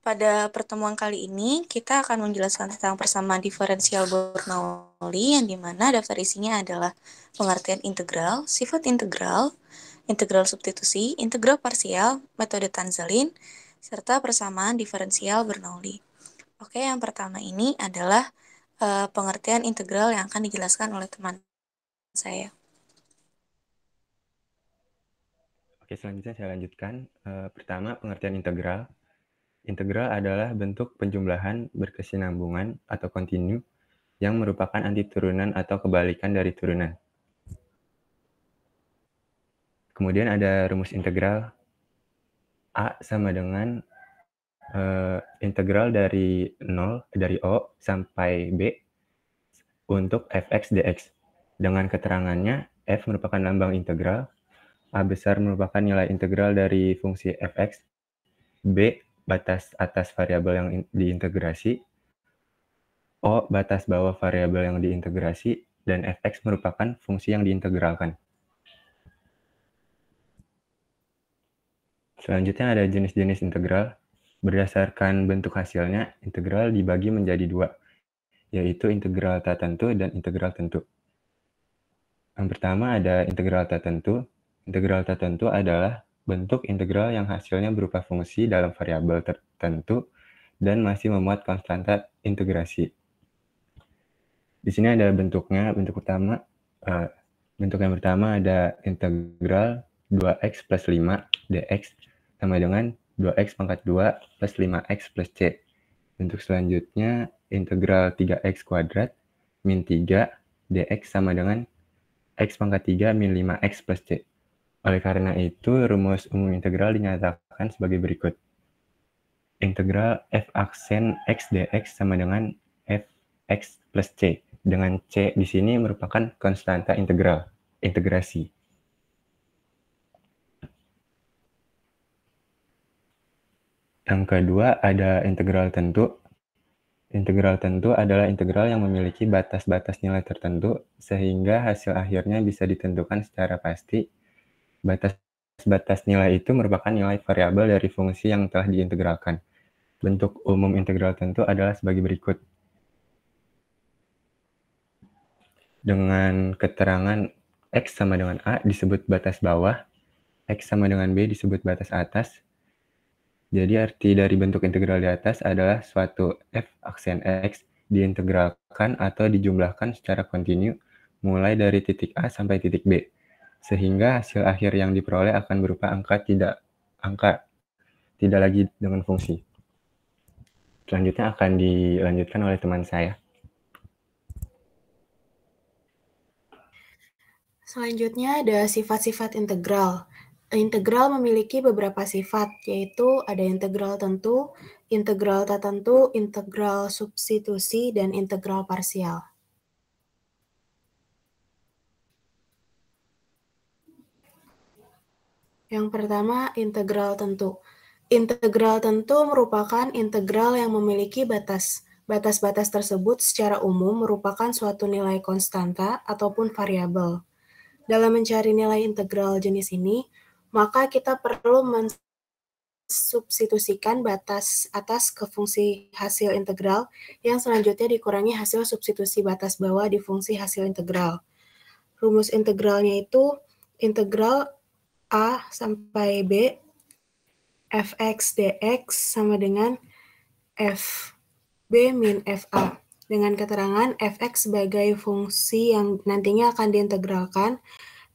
Pada pertemuan kali ini, kita akan menjelaskan tentang persamaan diferensial Bernoulli, yang dimana daftar isinya adalah pengertian integral, sifat integral, integral substitusi, integral parsial, metode Tanzelin, serta persamaan diferensial Bernoulli. Oke, yang pertama ini adalah pengertian integral yang akan dijelaskan oleh teman saya. Oke, selanjutnya saya lanjutkan. Pertama, pengertian integral. Integral adalah bentuk penjumlahan berkesinambungan atau kontinu yang merupakan antiturunan atau kebalikan dari turunan. Kemudian ada rumus integral. A sama dengan integral dari O sampai B untuk fx dx. Dengan keterangannya, f merupakan lambang integral, A besar merupakan nilai integral dari fungsi fx, B batas atas variabel yang diintegrasi, O batas bawah variabel yang diintegrasi, dan fx merupakan fungsi yang diintegralkan. Selanjutnya ada jenis-jenis integral. Berdasarkan bentuk hasilnya, integral dibagi menjadi dua, yaitu integral tak tentu dan integral tentu. Yang pertama ada integral tak tentu. Integral tak tentu adalah bentuk integral yang hasilnya berupa fungsi dalam variabel tertentu dan masih memuat konstanta integrasi. Di sini ada bentuknya. Bentuk yang pertama ada integral 2x plus 5 dx sama dengan 2x pangkat 2 plus 5x plus c. Bentuk selanjutnya integral 3x kuadrat min 3 dx sama dengan x pangkat 3 min 5x plus c. Oleh karena itu, rumus umum integral dinyatakan sebagai berikut. Integral f aksen x dx sama dengan fx plus c. Dengan c di sini merupakan konstanta integrasi. Yang kedua ada integral tentu. Integral tentu adalah integral yang memiliki batas-batas nilai tertentu sehingga hasil akhirnya bisa ditentukan secara pasti. Batas-batas nilai itu merupakan nilai variabel dari fungsi yang telah diintegralkan. Bentuk umum integral tentu adalah sebagai berikut. Dengan keterangan X sama dengan A disebut batas bawah, X sama dengan B disebut batas atas. Jadi arti dari bentuk integral di atas adalah suatu f aksen X diintegralkan atau dijumlahkan secara kontinu mulai dari titik A sampai titik B, sehingga hasil akhir yang diperoleh akan berupa angka tidak lagi dengan fungsi. Selanjutnya akan dilanjutkan oleh teman saya. Selanjutnya ada sifat-sifat integral. Integral memiliki beberapa sifat, yaitu ada integral tentu, integral tak tentu, integral substitusi, dan integral parsial. Yang pertama, integral tentu. Integral tentu merupakan integral yang memiliki batas. Batas-batas tersebut secara umum merupakan suatu nilai konstanta ataupun variabel. Dalam mencari nilai integral jenis ini, maka kita perlu mensubstitusikan batas atas ke fungsi hasil integral yang selanjutnya dikurangi hasil substitusi batas bawah di fungsi hasil integral. Rumus integralnya itu integral A sampai B fx dx sama dengan fb min fa. Dengan keterangan fx sebagai fungsi yang nantinya akan diintegralkan,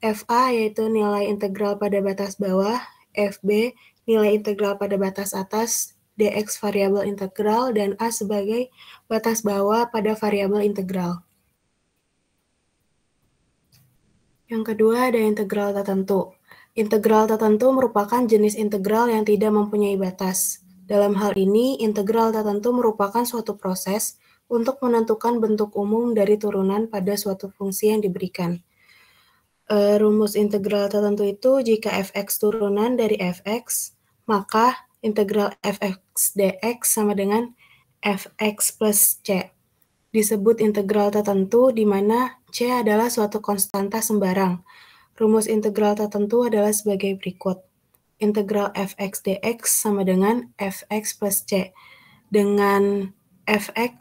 fa yaitu nilai integral pada batas bawah, fb nilai integral pada batas atas, dx variabel integral, dan a sebagai batas bawah pada variabel integral. Yang kedua ada integral tertentu. Integral tertentu merupakan jenis integral yang tidak mempunyai batas. Dalam hal ini, integral tertentu merupakan suatu proses untuk menentukan bentuk umum dari turunan pada suatu fungsi yang diberikan. Rumus integral tertentu itu jika fx turunan dari fx, maka integral fx dx sama dengan fx plus c. Disebut integral tertentu di mana c adalah suatu konstanta sembarang. Rumus integral tertentu adalah sebagai berikut. integral fx dx sama dengan fx plus c. Dengan fx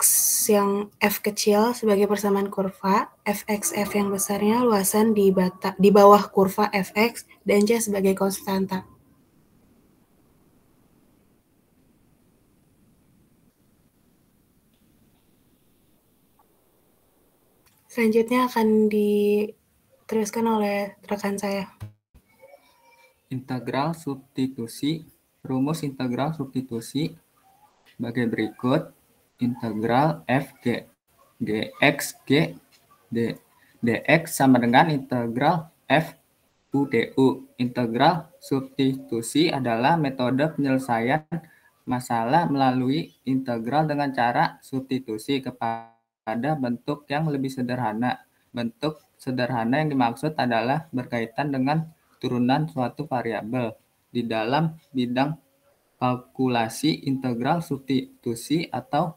yang f kecil sebagai persamaan kurva, fx f yang besarnya luasan di bawah kurva fx, dan c sebagai konstanta. Selanjutnya akan diteruskan oleh rekan saya. Integral substitusi. Rumus integral substitusi sebagai berikut. Integral f dx dx sama dengan integral f du. Integral substitusi adalah metode penyelesaian masalah melalui integral dengan cara substitusi kepada bentuk yang lebih sederhana. Bentuk sederhana yang dimaksud adalah berkaitan dengan turunan suatu variabel. Di dalam bidang kalkulasi, integral substitusi atau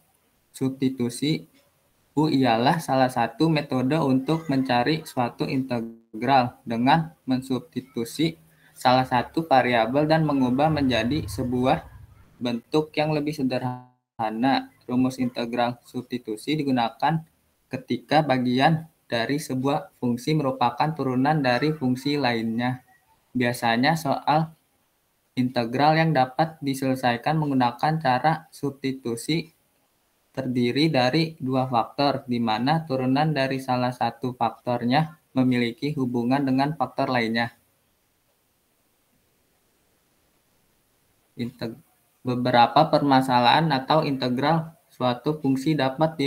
substitusi U ialah salah satu metode untuk mencari suatu integral dengan mensubstitusi salah satu variabel dan mengubah menjadi sebuah bentuk yang lebih sederhana. Rumus integral substitusi digunakan ketika bagian dari sebuah fungsi merupakan turunan dari fungsi lainnya. Biasanya soal integral yang dapat diselesaikan menggunakan cara substitusi terdiri dari dua faktor, di mana turunan dari salah satu faktornya memiliki hubungan dengan faktor lainnya. Beberapa permasalahan atau integral suatu fungsi dapat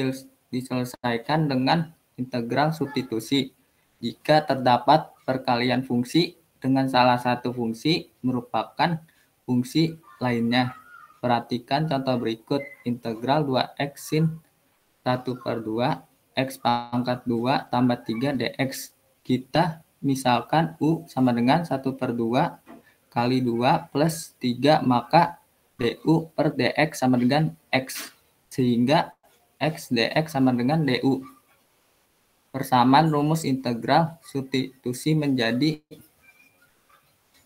diselesaikan dengan integral substitusi. Jika terdapat perkalian fungsi dengan salah satu fungsi merupakan fungsi lainnya. Perhatikan contoh berikut. Integral 2x sin 1/2 x pangkat 2 tambah 3 dx. Kita misalkan U sama dengan 1/2 kali 2 plus 3, maka du per dx sama dengan x. Sehingga x dx sama dengan du. Persamaan rumus integral substitusi menjadi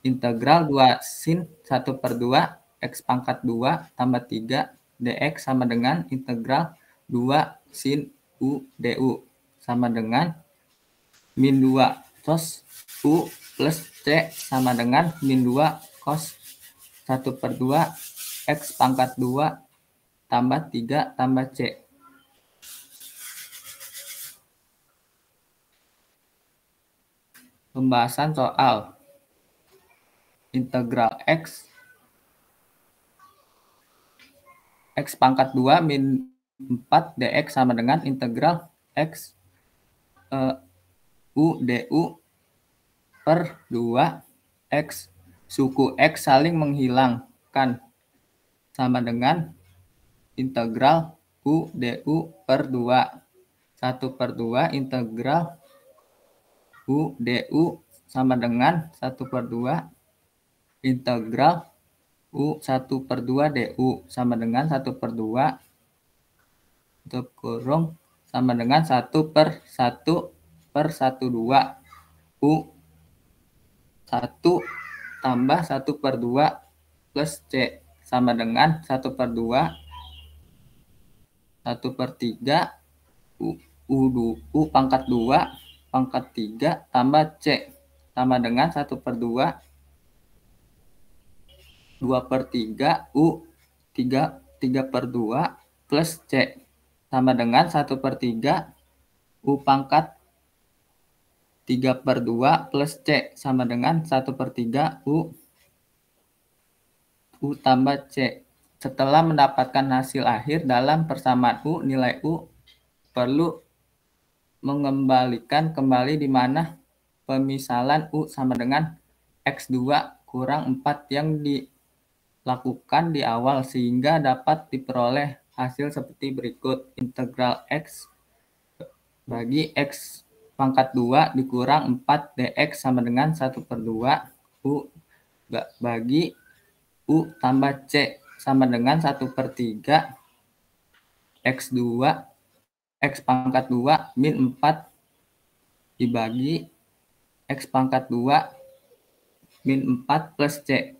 integral 2 sin 1/2 x pangkat 2 tambah 3 dx sama dengan integral 2 sin u du sama dengan min 2 cos u plus c sama dengan min 2 cos 1/2 x pangkat 2 tambah 3 tambah c. Pembahasan soal integral x pangkat 2 min 4 dx sama dengan integral x u du per 2 x suku x saling menghilangkan sama dengan integral u du per 2. 1/2 integral u du sama dengan 1/2 integral u 1/2 du sama dengan 1/2 tutup kurung sama dengan 1/1/12 u 1 tambah 1/2 plus c sama dengan 1/2 1/3 u pangkat 2 pangkat 3 tambah c sama dengan 1/2 2/3 u 3/2 plus c sama dengan 1/3 u pangkat 3/2 plus c sama dengan 1/3 u tambah c. Setelah mendapatkan hasil akhir dalam persamaan u, nilai u perlu mengembalikan kembali di mana pemisalan u sama dengan x2 kurang 4 yang dilakukan di awal, sehingga dapat diperoleh hasil seperti berikut. Integral x bagi x pangkat 2 dikurang 4 dx sama dengan 1/2 u bagi u tambah c sama dengan 1/3 x2 x pangkat 2 min 4 dibagi x pangkat 2 min 4 plus c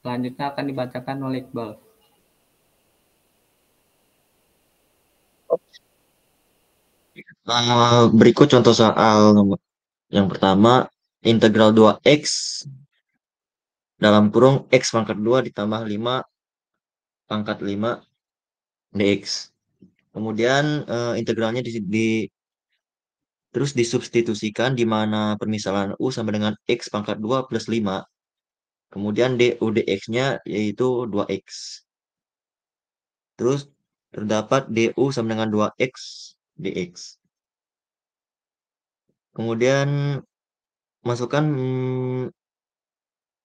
Selanjutnya akan dibacakan oleh Iqbal. Berikut contoh soal yang pertama, integral 2x dalam kurung x pangkat 2 ditambah 5 pangkat 5 dx. Kemudian integralnya terus disubstitusikan di mana permisalan u sama dengan x pangkat 2 plus 5. Kemudian du dx-nya yaitu 2x. Terus terdapat du sama dengan 2x dx. Kemudian masukkan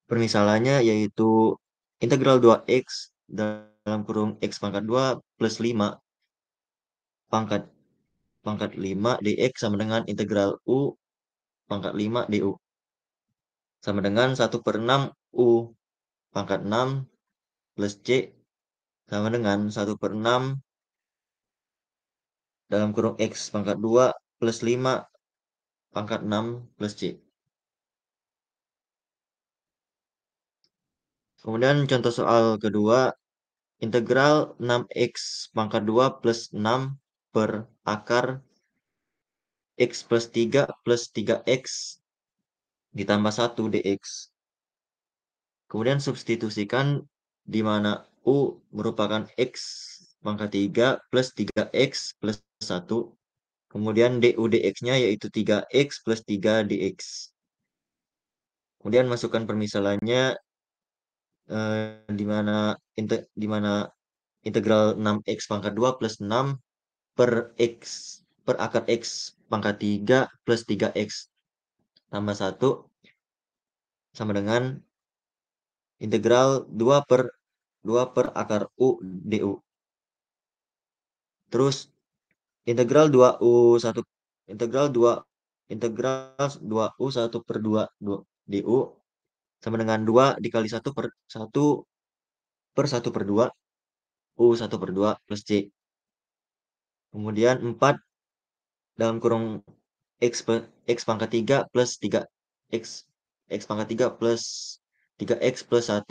permisalannya yaitu integral 2x dalam kurung x pangkat 2 plus 5 pangkat 5 dx sama dengan integral u pangkat 5 du. Sama dengan 1/6 u pangkat 6 plus c sama dengan 1/6 dalam kurung x pangkat 2 plus 5 pangkat 6 plus c. Kemudian contoh soal kedua, integral 6x pangkat 2 plus 6 per akar x plus 3 plus 3x ditambah 1 dx. Kemudian substitusikan di mana u merupakan x pangkat 3 plus 3x plus 1. Kemudian du dx-nya yaitu 3x plus 3 dx. Kemudian masukkan permisalannya di mana integral 6x pangkat 2 plus 6 per akar x pangkat 3 plus 3x tambah 1 sama dengan integral 2 per akar u du. Terus integral 2u1 integral 2u 1 per 2 du sama dengan 2 dikali 1 per 1 per 2 u 1 per 2 plus c. Kemudian 4 dalam kurung x pangkat 3 plus 3x pangkat 3 plus 3x plus 1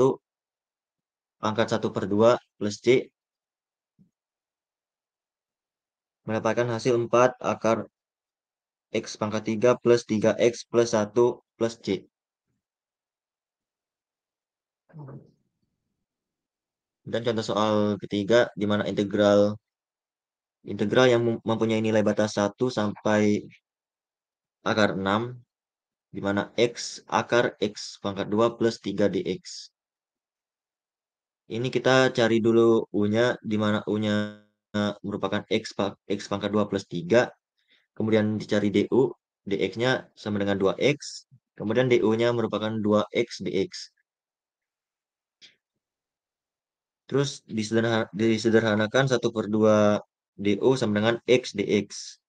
pangkat 1 per 2 plus c mendapatkan hasil 4 akar x pangkat 3 plus 3x plus 1 plus c. Dan contoh soal ketiga di mana integral yang mempunyai nilai batas 1 sampai akar 6 di mana x akar x pangkat 2 plus 3 dx. Ini kita cari dulu u-nya di mana u-nya merupakan x pangkat 2 plus 3. Kemudian dicari du, dx-nya sama dengan 2x. Kemudian du-nya merupakan 2x dx. Terus disederhanakan 1/2 du sama dengan x dx.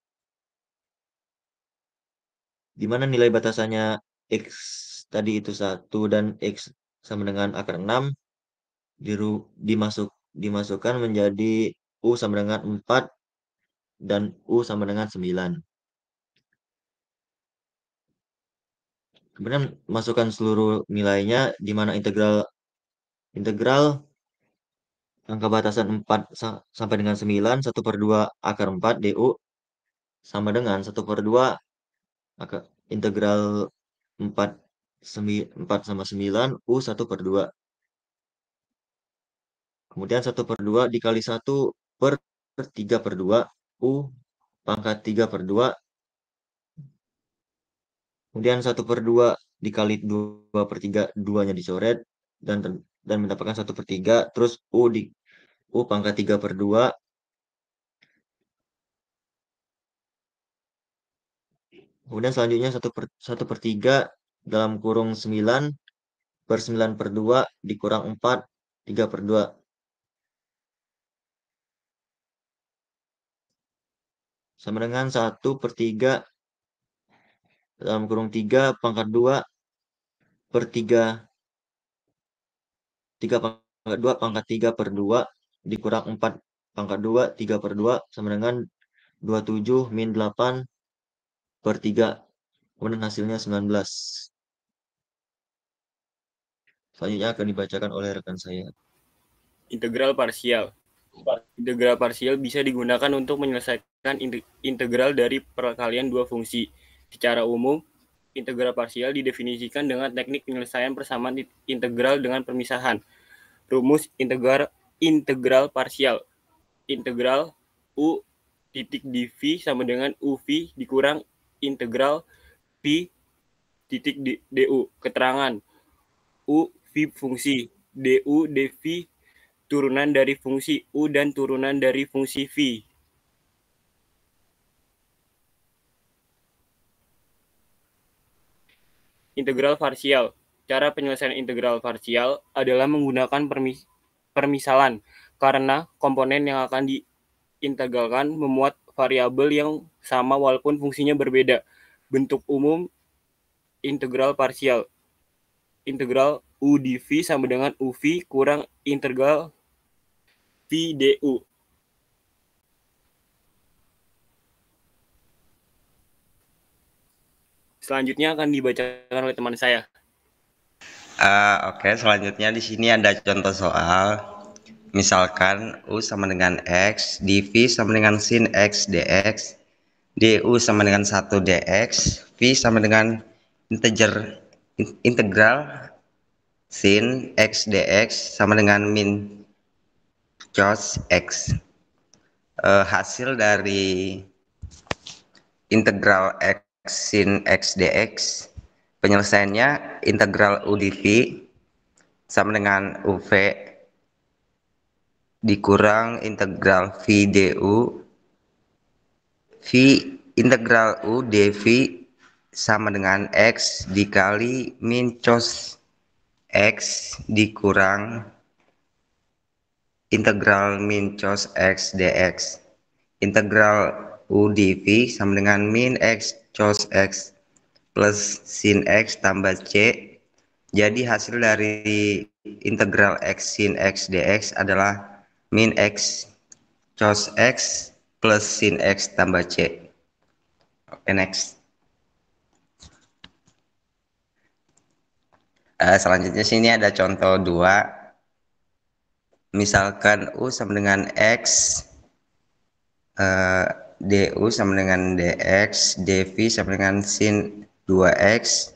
Di mana nilai batasannya x tadi itu 1 dan x sama dengan akar 6 dimasukkan menjadi u sama dengan 4 dan u sama dengan 9. Kemudian masukkan seluruh nilainya di mana integral angka batasan 4 sampai dengan 9 1/2 akar 4 du sama dengan 1/2 integral 4 sama 9 u 1/2. Kemudian 1/2 dikali 1 per 3/2 u pangkat 3/2. Kemudian 1/2 dikali 2/3, 2-nya dicoret dan mendapatkan 1/3. Terus u pangkat 3/2. Kemudian selanjutnya 1/3 dalam kurung 9 per 9/2 dikurang 4 3/2. Sama dengan 1/3 dalam kurung 3 pangkat 2 per 3 pangkat 2 pangkat 3/2 dikurang 4 pangkat 2 3/2 sama dengan 27 min 8 per 3. Kemudian hasilnya 19. Selanjutnya akan dibacakan oleh rekan saya. Integral parsial. Integral parsial bisa digunakan untuk menyelesaikan integral dari perkalian dua fungsi. Secara umum, integral parsial didefinisikan dengan teknik penyelesaian persamaan integral dengan permisahan. Rumus integral parsial. Integral U titik dv sama dengan UV dikurang integral V titik du. Keterangan U V fungsi, du dv turunan dari fungsi U dan turunan dari fungsi V. Integral parsial. Cara penyelesaian integral parsial adalah menggunakan permisalan, karena komponen yang akan diintegralkan memuat variabel yang sama walaupun fungsinya berbeda. Bentuk umum integral parsial. Integral U dv sama dengan UV kurang integral V du. Selanjutnya akan dibacakan oleh teman saya. Oke, selanjutnya di sini ada contoh soal. Misalkan U sama dengan X, dV sama dengan sin X dx, du sama dengan 1 dx, V sama dengan integral sin X dx sama dengan min cos X. Hasil dari integral X sin X dx, penyelesaiannya integral U dV sama dengan UV dikurang integral V du, V integral U dV sama dengan X dikali min cos X dikurang integral min cos X dx. Integral U dV sama dengan min X cos X plus sin X tambah C. Jadi hasil dari integral X sin X dx adalah min X cos X plus sin X tambah C. Oke, next. Selanjutnya sini ada contoh 2. Misalkan U sama dengan X, du sama dengan dx, dv sama dengan sin 2x,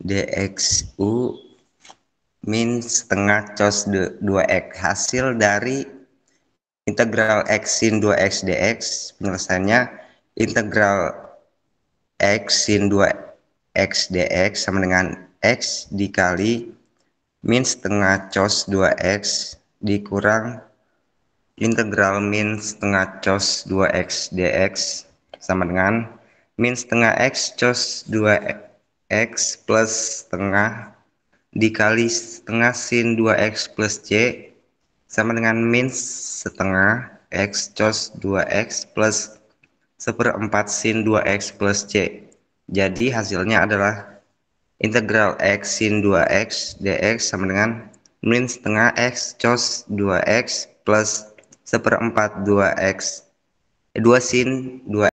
dxu min setengah cos 2x. Hasil dari integral x sin 2x dx, penyelesaiannya integral x sin 2x dx sama dengan x dikali min setengah cos 2x dikurang integral min setengah cos 2x dx sama dengan min setengah x cos 2x plus setengah dikali setengah sin 2x plus c sama dengan min setengah x cos 2x plus 1/4 sin 2x plus c. Jadi hasilnya adalah integral x sin 2x dx sama dengan min setengah x cos 2x plus 1/4 2 sin 2